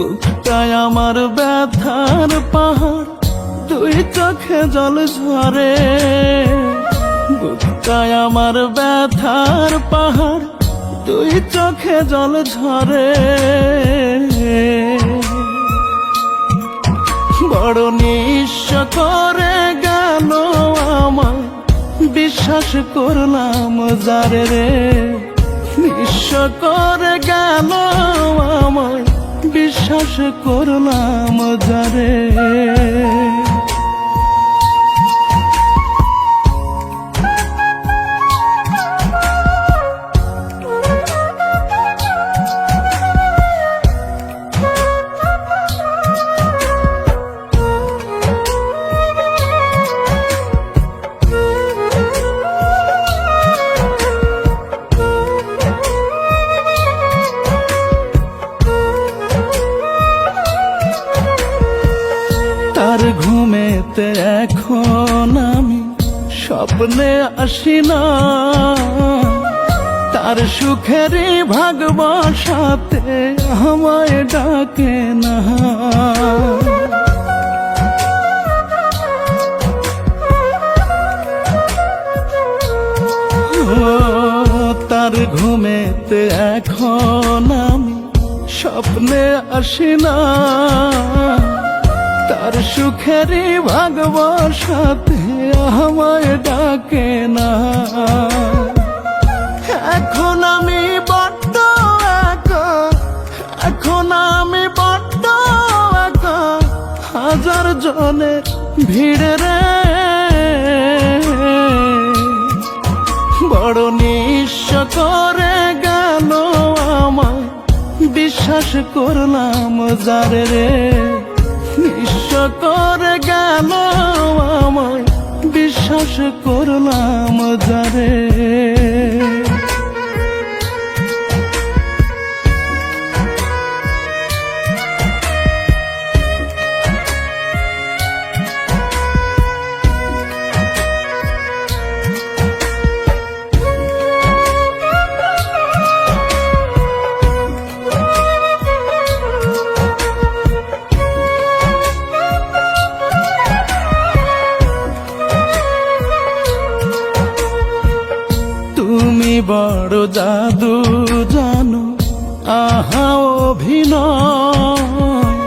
বুকটায় আমার ব্যথার পাহাড়, দুই চোখে জল ঝরে। বুকটায় আমার ব্যথার পাহাড়, দুই চোখে জল ঝরে। বড় নিঃস্ব করে গেল আমায়, বিশ্বাস করলাম যারে রে। নিঃস্ব করে গেল আমায়, বিশ্বাস করলাম যারে। তার ঘুমেতে এখন আমি স্বপ্নে আসি না, তার সুখেরই ভাগ বসাতে আমায় ডাকে না। তার ঘুমেতে এখন আমি স্বপ্নে আসি না, তার সুখেরই ভাগ বসাতে আমায় ডাকে না। এখন আমি বড্ড একা, এখন আমি বড্ড একা, হাজার জনের ভিড়ে রে। বড় নিঃস্ব করে গেল আমায়, বিশ্বাস করলাম যারে রে। নিঃস্ব করে গেল আমায়, বিশ্বাস করলাম যারে। তুমি বড় জাদু জানো, আহা অভিনয়,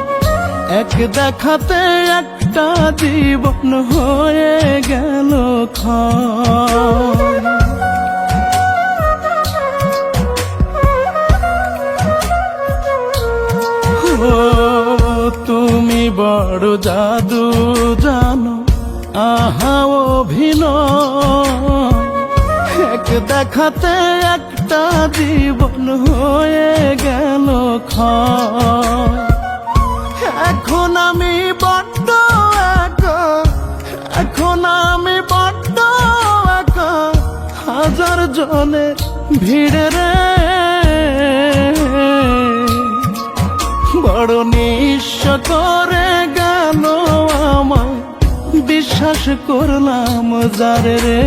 এক দেখাতে একটা জীবন হয়ে গেল ক্ষয়। তুমি বড় জাদু জানো, আহা অভিনয়, এক দেখাতে একটা জীবন হয়ে গেল ক্ষয়। এখন আমি বড্ড একা, এখন আমি বড্ড একা, হাজার জনের ভিড়ে রে। বড় নিঃস্ব করে গেল আমায়, বিশ্বাস করলাম যারে রে।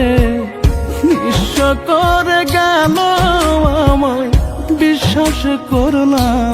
নিঃস্ব করে গেল আমায়, বিশ্বাস করলাম